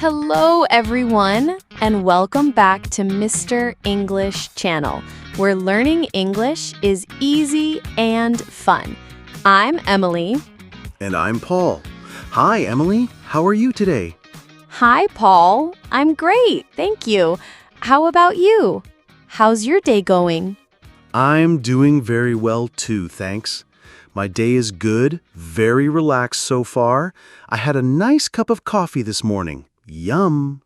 Hello, everyone, and welcome back to Mr. English Channel, where learning English is easy and fun. I'm Emily. And I'm Paul. Hi, Emily. How are you today? Hi, Paul. I'm great, thank you. How about you? How's your day going? I'm doing very well too, thanks. My day is good, very relaxed so far. I had a nice cup of coffee this morning. Yum.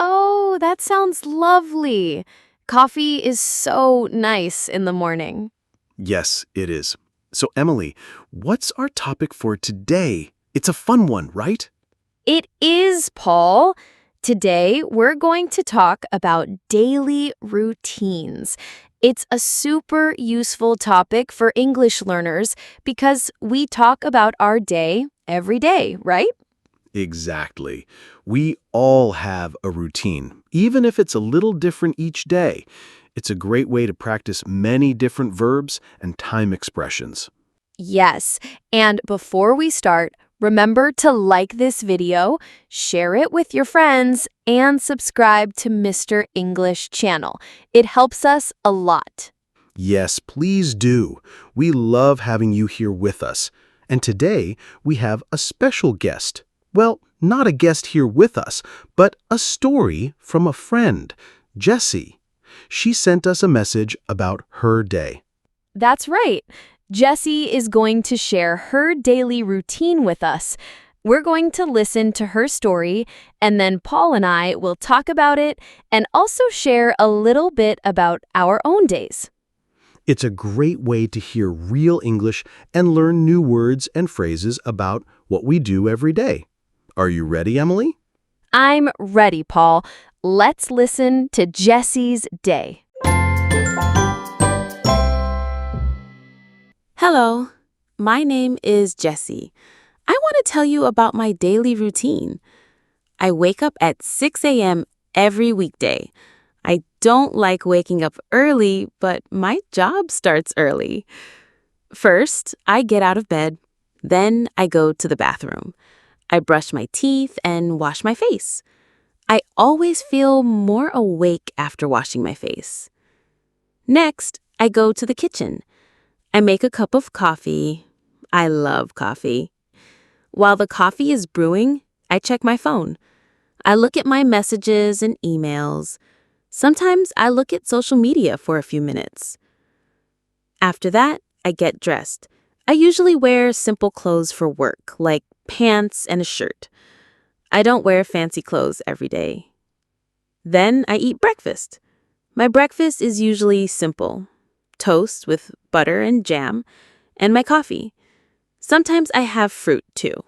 Oh, that sounds lovely. Coffee is so nice in the morning. Yes, it is. So, Emily, what's our topic for today? It's a fun one, right? It is, Paul. Today, we're going to talk about daily routines. It's a super useful topic for English learners because we talk about our day every day, right? Exactly. We all have a routine, even if it's a little different each day. It's a great way to practice many different verbs and time expressions. Yes, and before we start, remember to like this video, share it with your friends, and subscribe to Mr. English Channel. It helps us a lot. Yes, please do. We love having you here with us. And today, we have a special guest. Well, not a guest here with us, but a story from a friend, Jessie. She sent us a message about her day. That's right. Jessie is going to share her daily routine with us. We're going to listen to her story, and then Paul and I will talk about it and also share a little bit about our own days. It's a great way to hear real English and learn new words and phrases about what we do every day. Are you ready, Emily? I'm ready, Paul. Let's listen to Jessie's day. Hello, my name is Jessie. I want to tell you about my daily routine. I wake up at 6 a.m. every weekday. I don't like waking up early, but my job starts early. First, I get out of bed. Then I go to the bathroom. I brush my teeth and wash my face. I always feel more awake after washing my face. Next, I go to the kitchen. I make a cup of coffee. I love coffee. While the coffee is brewing, I check my phone. I look at my messages and emails. Sometimes I look at social media for a few minutes. After that, I get dressed. I usually wear simple clothes for work, like pants and a shirt. I don't wear fancy clothes every day. Then I eat breakfast. My breakfast is usually simple: toast with butter and jam, and my coffee. Sometimes I have fruit, too.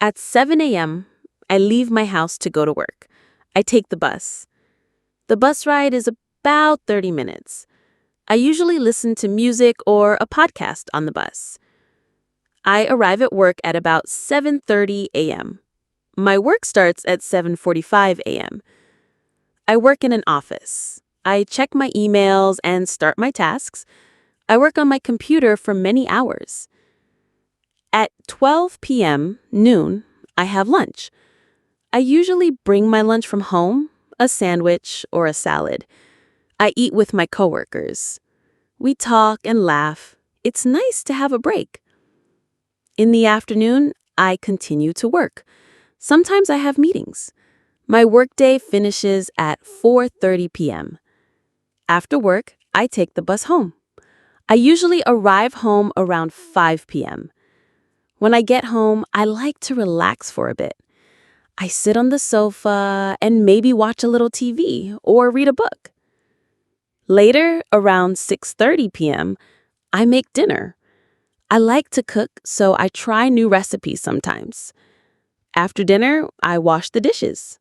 At 7 a.m., I leave my house to go to work. I take the bus. The bus ride is about 30 minutes. I usually listen to music or a podcast on the bus. I arrive at work at about 7:30 a.m. My work starts at 7:45 a.m. I work in an office. I check my emails and start my tasks. I work on my computer for many hours. At 12 p.m., noon, I have lunch. I usually bring my lunch from home, a sandwich or a salad. I eat with my coworkers. We talk and laugh. It's nice to have a break. In the afternoon, I continue to work. Sometimes I have meetings. My workday finishes at 4:30 p.m. After work, I take the bus home. I usually arrive home around 5 p.m. When I get home, I like to relax for a bit. I sit on the sofa and maybe watch a little TV or read a book. Later, around 6:30 p.m., I make dinner. I like to cook, so I try new recipes sometimes. After dinner, I wash the dishes.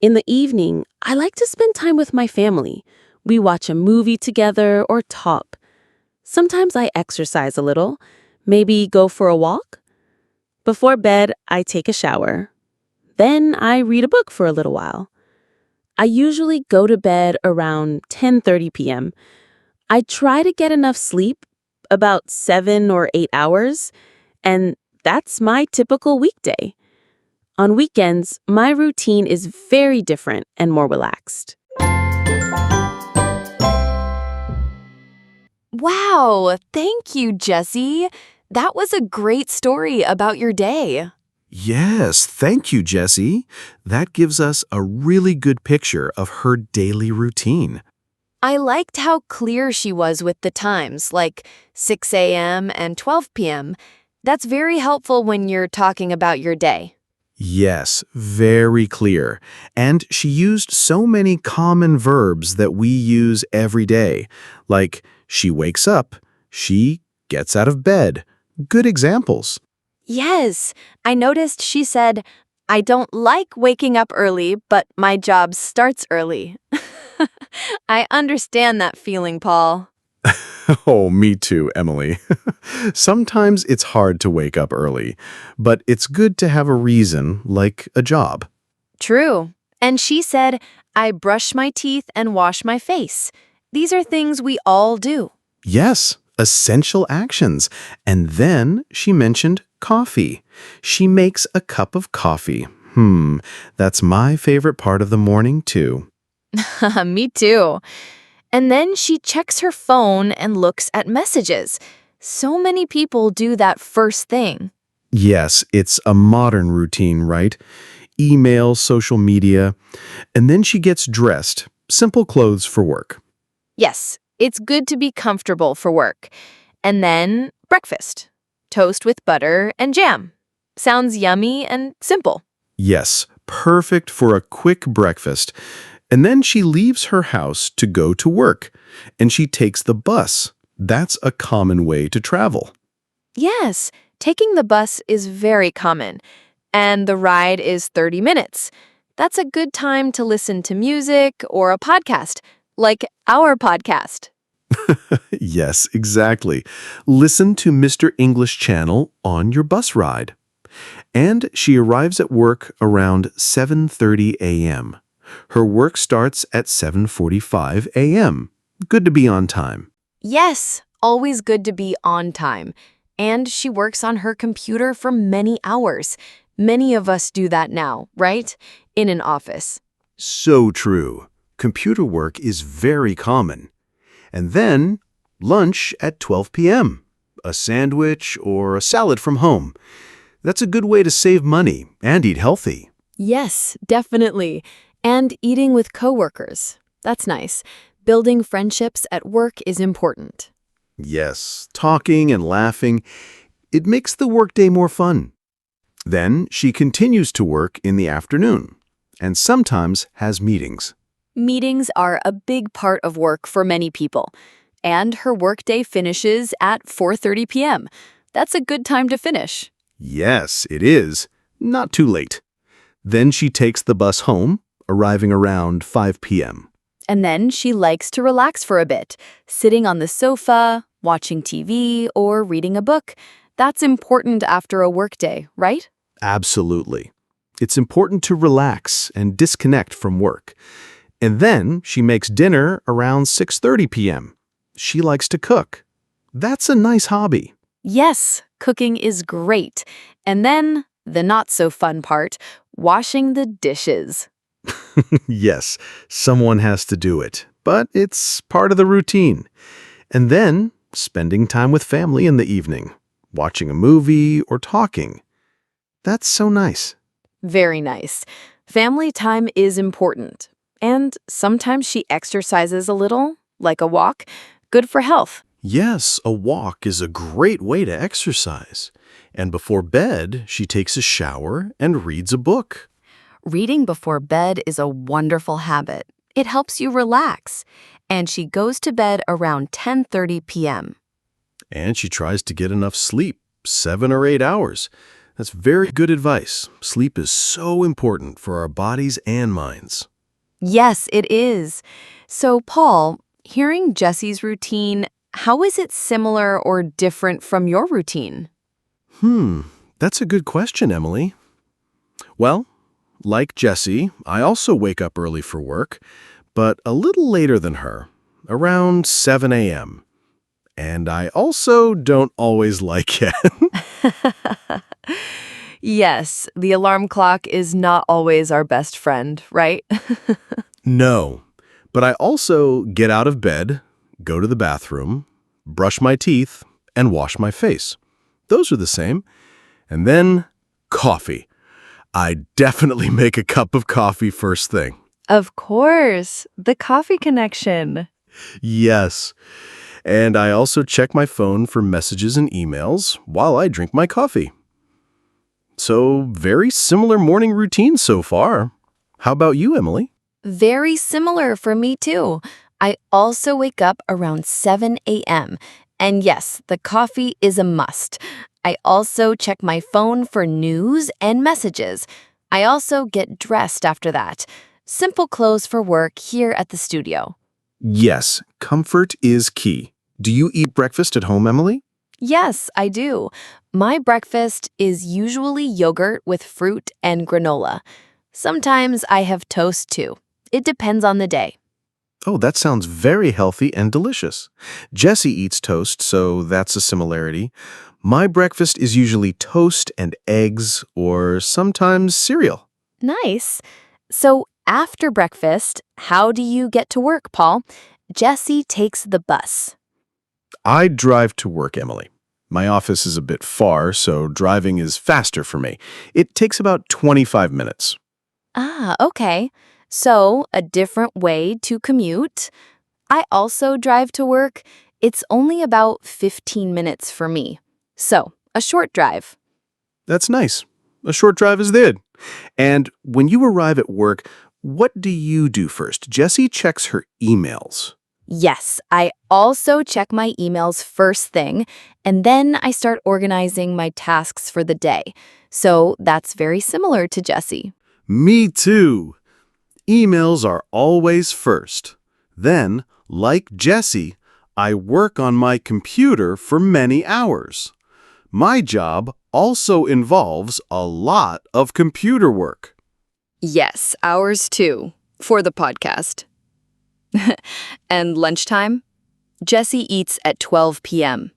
In the evening, I like to spend time with my family. We watch a movie together or talk. Sometimes I exercise a little, maybe go for a walk. Before bed, I take a shower. Then I read a book for a little while. I usually go to bed around 10:30 p.m. I try to get enough sleep, about 7 or 8 hours, and that's my typical weekday. On weekends, my routine is very different and more relaxed. Wow, thank you, Jessie. That was a great story about your day. Yes, thank you, Jessie. That gives us a really good picture of her daily routine. I liked how clear she was with the times, like 6 a.m. and 12 p.m. That's very helpful when you're talking about your day. Yes, very clear. And she used so many common verbs that we use every day, like she wakes up, she gets out of bed. Good examples. Yes, I noticed she said, I don't like waking up early, but my job starts early. I understand that feeling, Paul. Oh, me too, Emily. Sometimes it's hard to wake up early, but it's good to have a reason, like a job. True. And she said, I brush my teeth and wash my face. These are things we all do. Yes, essential actions. And then she mentioned coffee. She makes a cup of coffee. That's my favorite part of the morning, too. Me too. And then she checks her phone and looks at messages. So many people do that first thing. Yes, it's a modern routine, right? Email, social media, and then she gets dressed. Simple clothes for work. Yes, it's good to be comfortable for work. And then breakfast. Toast with butter and jam. Sounds yummy and simple. Yes, perfect for a quick breakfast. And then she leaves her house to go to work, and she takes the bus. That's a common way to travel. Yes, taking the bus is very common. And the ride is 30 minutes. That's a good time to listen to music or a podcast, like our podcast. Yes, exactly. Listen to Mr. English Channel on your bus ride. And she arrives at work around 7:30 a.m. Her work starts at 7:45 a.m. Good to be on time. Yes, always good to be on time. And she works on her computer for many hours. Many of us do that now, right? In an office. So true. Computer work is very common. And then, lunch at 12 p.m. A sandwich or a salad from home. That's a good way to save money and eat healthy. Yes, definitely. And eating with coworkers. That's nice. Building friendships at work is important. Yes, talking and laughing, it makes the workday more fun. Then she continues to work in the afternoon and sometimes has meetings. Meetings are a big part of work for many people. And her workday finishes at 4:30 p.m. That's a good time to finish. Yes, it is. Not too late. Then she takes the bus home, arriving around 5 p.m. And then she likes to relax for a bit, sitting on the sofa, watching TV, or reading a book. That's important after a workday, right? Absolutely. It's important to relax and disconnect from work. And then she makes dinner around 6:30 p.m. She likes to cook. That's a nice hobby. Yes, cooking is great. And then, the not-so-fun part, washing the dishes. Yes, someone has to do it, but it's part of the routine. And then, spending time with family in the evening, watching a movie or talking. That's so nice. Very nice. Family time is important. And sometimes she exercises a little, like a walk. Good for health. Yes, a walk is a great way to exercise. And before bed, she takes a shower and reads a book. Reading before bed is a wonderful habit. It helps you relax. And she goes to bed around 10:30 p.m. And she tries to get enough sleep, 7 or 8 hours. That's very good advice. Sleep is so important for our bodies and minds. Yes, it is. So, Paul, hearing Jessie's routine, how is it similar or different from your routine? That's a good question, Emily. Well, like Jessie, I also wake up early for work, but a little later than her, around 7 a.m. And I also don't always like it. Yes, the alarm clock is not always our best friend, right? No, but I also get out of bed, go to the bathroom, brush my teeth, and wash my face. Those are the same. And then coffee. I definitely make a cup of coffee first thing. Of course, the coffee connection. Yes. And I also check my phone for messages and emails while I drink my coffee. So, very similar morning routine so far. How about you, Emily? Very similar for me too. I also wake up around 7 a.m. And yes, the coffee is a must. I also check my phone for news and messages. I also get dressed after that. Simple clothes for work here at the studio. Yes, comfort is key. Do you eat breakfast at home, Emily? Yes, I do. My breakfast is usually yogurt with fruit and granola. Sometimes I have toast too. It depends on the day. Oh, that sounds very healthy and delicious. Jessie eats toast, so that's a similarity. My breakfast is usually toast and eggs, or sometimes cereal. Nice. So after breakfast, how do you get to work, Paul? Jesse takes the bus. I drive to work, Emily. My office is a bit far, so driving is faster for me. It takes about 25 minutes. Ah, okay. So a different way to commute. I also drive to work. It's only about 15 minutes for me. So a short drive. That's nice. A short drive is good. And when you arrive at work, what do you do first? Jessie checks her emails. Yes, I also check my emails first thing, and then I start organizing my tasks for the day. So that's very similar to Jesse. Me too. Emails are always first. Then, like Jessie, I work on my computer for many hours. My job also involves a lot of computer work. Yes, ours too, for the podcast. And lunchtime? Jesse eats at 12 p.m.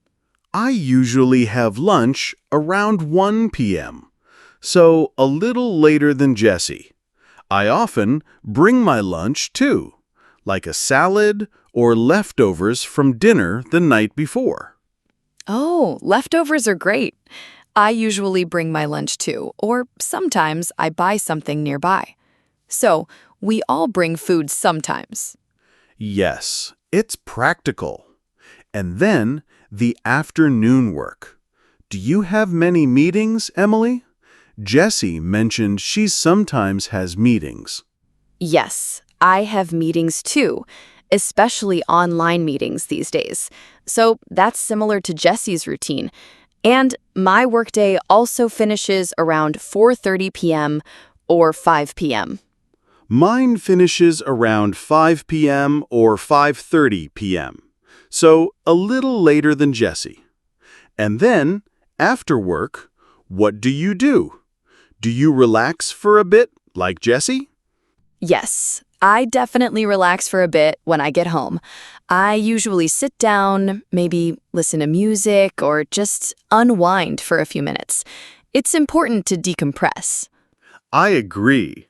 I usually have lunch around 1 p.m., so a little later than Jessie. I often bring my lunch too, like a salad or leftovers from dinner the night before. Oh, leftovers are great. I usually bring my lunch too, or sometimes I buy something nearby. So, we all bring food sometimes. Yes, it's practical. And then the afternoon work. Do you have many meetings, Emily? Jessie mentioned she sometimes has meetings. Yes, I have meetings too, especially online meetings these days. So, that's similar to Jesse's routine. And my workday also finishes around 4:30 p.m. or 5 p.m. Mine finishes around 5 p.m. or 5:30 p.m., so a little later than Jessie. And then, after work, what do you do? Do you relax for a bit, like Jessie? Yes, I definitely relax for a bit when I get home. I usually sit down, maybe listen to music, or just unwind for a few minutes. It's important to decompress. I agree.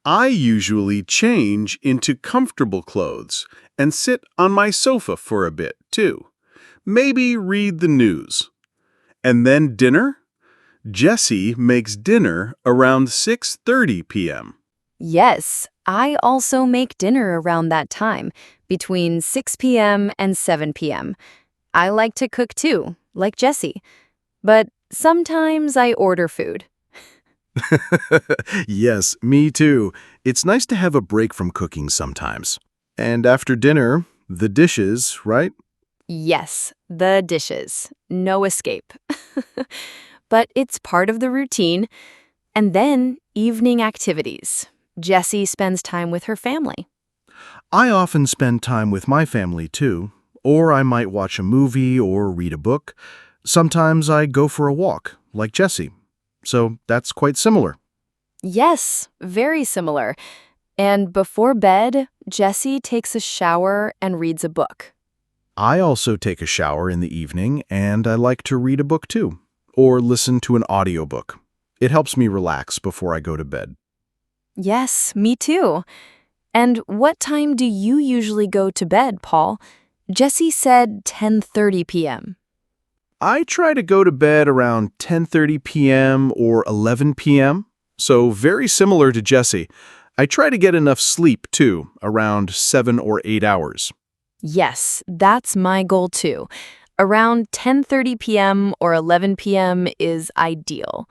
I usually change into comfortable clothes and sit on my sofa for a bit, too. Maybe read the news. And then dinner? Jessie makes dinner around 6:30 p.m. Yes, I also make dinner around that time, between 6 p.m. and 7 p.m. I like to cook too, like Jesse. But sometimes I order food. Yes, me too. It's nice to have a break from cooking sometimes. And after dinner, the dishes, right? Yes, the dishes. No escape. But it's part of the routine. And then evening activities. Jessie spends time with her family. I often spend time with my family too, or I might watch a movie or read a book. Sometimes I go for a walk, like Jessie. So that's quite similar. Yes, very similar. And before bed, Jessie takes a shower and reads a book. I also take a shower in the evening, and I like to read a book too, or listen to an audiobook. It helps me relax before I go to bed. Yes, me too. And what time do you usually go to bed, Paul? Jessie said 10:30 p.m. I try to go to bed around 10:30 p.m. or 11 p.m., so very similar to Jesse. I try to get enough sleep, too, around 7 or 8 hours. Yes, that's my goal too. Around 10:30 p.m. or 11 p.m. is ideal.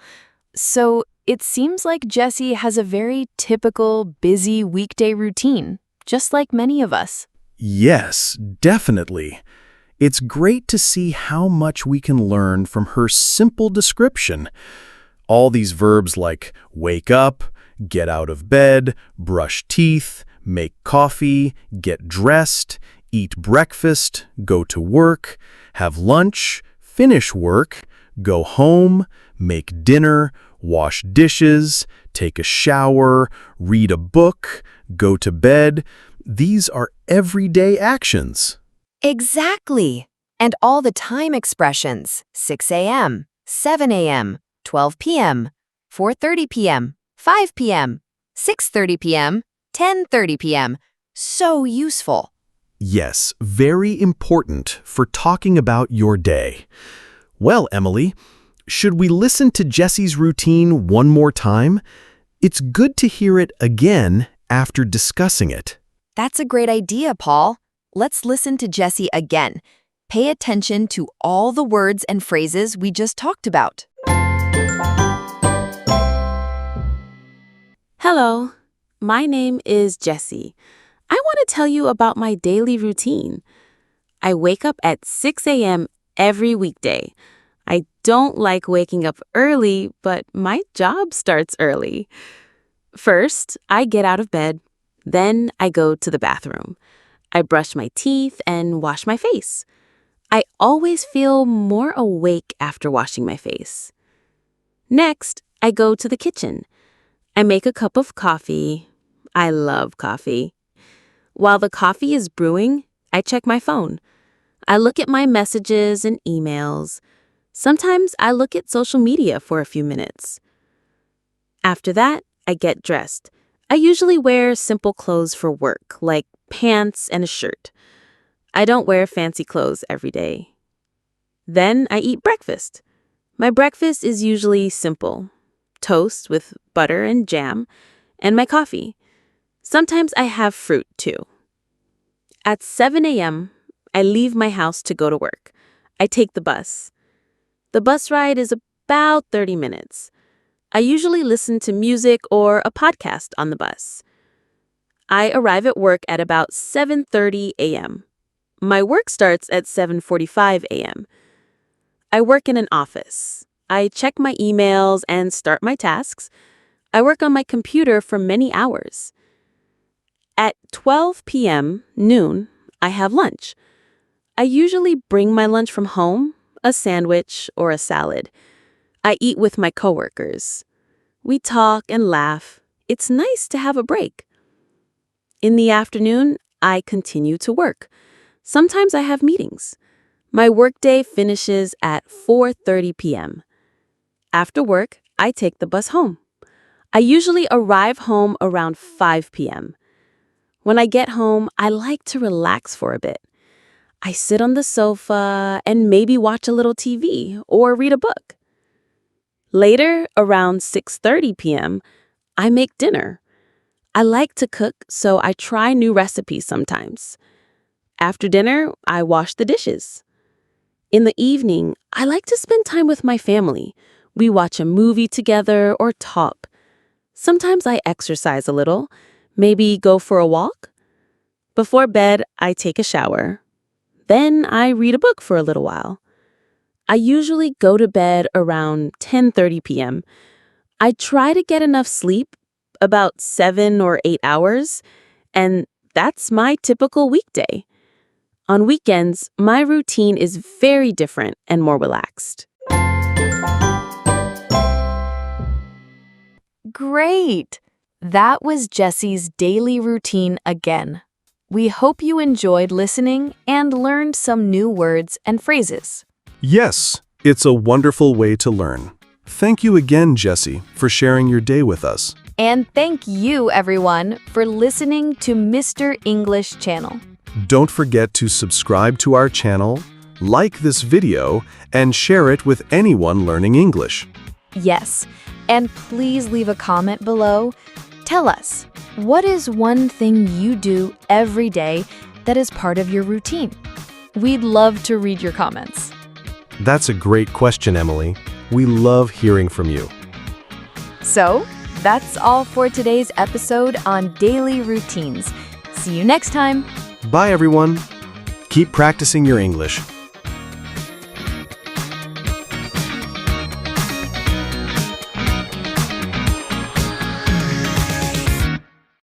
So it seems like Jessie has a very typical, busy weekday routine, just like many of us. Yes, definitely. It's great to see how much we can learn from her simple description. All these verbs like wake up, get out of bed, brush teeth, make coffee, get dressed, eat breakfast, go to work, have lunch, finish work, go home, make dinner, wash dishes, take a shower, read a book, go to bed. These are everyday actions. Exactly. And all the time expressions 6 a.m., 7 a.m., 12 p.m., 4:30 p.m., 5 p.m., 6:30 p.m., 10:30 p.m. So useful. Yes, very important for talking about your day. Well, Emily, should we listen to Jesse's routine one more time? It's good to hear it again after discussing it. That's a great idea, Paul. Let's listen to Jessie again. Pay attention to all the words and phrases we just talked about. Hello, my name is Jessie. I want to tell you about my daily routine. I wake up at 6 a.m. every weekday. I don't like waking up early, but my job starts early. First, I get out of bed. Then I go to the bathroom. I brush my teeth and wash my face. I always feel more awake after washing my face. Next, I go to the kitchen. I make a cup of coffee. I love coffee. While the coffee is brewing, I check my phone. I look at my messages and emails. Sometimes I look at social media for a few minutes. After that, I get dressed. I usually wear simple clothes for work, like pants and a shirt. I don't wear fancy clothes every day. Then I eat breakfast. My breakfast is usually simple: toast with butter and jam, and my coffee. Sometimes I have fruit, too. At 7 a.m., I leave my house to go to work. I take the bus. The bus ride is about 30 minutes. I usually listen to music or a podcast on the bus. I arrive at work at about 7:30 a.m. My work starts at 7:45 a.m. I work in an office. I check my emails and start my tasks. I work on my computer for many hours. At 12 p.m., noon, I have lunch. I usually bring my lunch from home, a sandwich or a salad. I eat with my coworkers. We talk and laugh. It's nice to have a break. In the afternoon, I continue to work. Sometimes I have meetings. My workday finishes at 4:30 p.m. After work, I take the bus home. I usually arrive home around 5 p.m. When I get home, I like to relax for a bit. I sit on the sofa and maybe watch a little TV or read a book. Later, around 6:30 p.m., I make dinner. I like to cook, so I try new recipes sometimes. After dinner, I wash the dishes. In the evening, I like to spend time with my family. We watch a movie together or talk. Sometimes I exercise a little, maybe go for a walk. Before bed, I take a shower. Then I read a book for a little while. I usually go to bed around 10:30 p.m. I try to get enough sleep, about 7 or 8 hours, and that's my typical weekday. On weekends, my routine is very different and more relaxed. Great! That was Jessie's daily routine again. We hope you enjoyed listening and learned some new words and phrases. Yes, it's a wonderful way to learn. Thank you again, Jessie, for sharing your day with us. And thank you, everyone, for listening to Mr. English Channel. Don't forget to subscribe to our channel, like this video, and share it with anyone learning English. Yes, and please leave a comment below. Tell us, what is one thing you do every day that is part of your routine? We'd love to read your comments. That's a great question, Emily. We love hearing from you. So, that's all for today's episode on daily routines. See you next time. Bye, everyone. Keep practicing your English.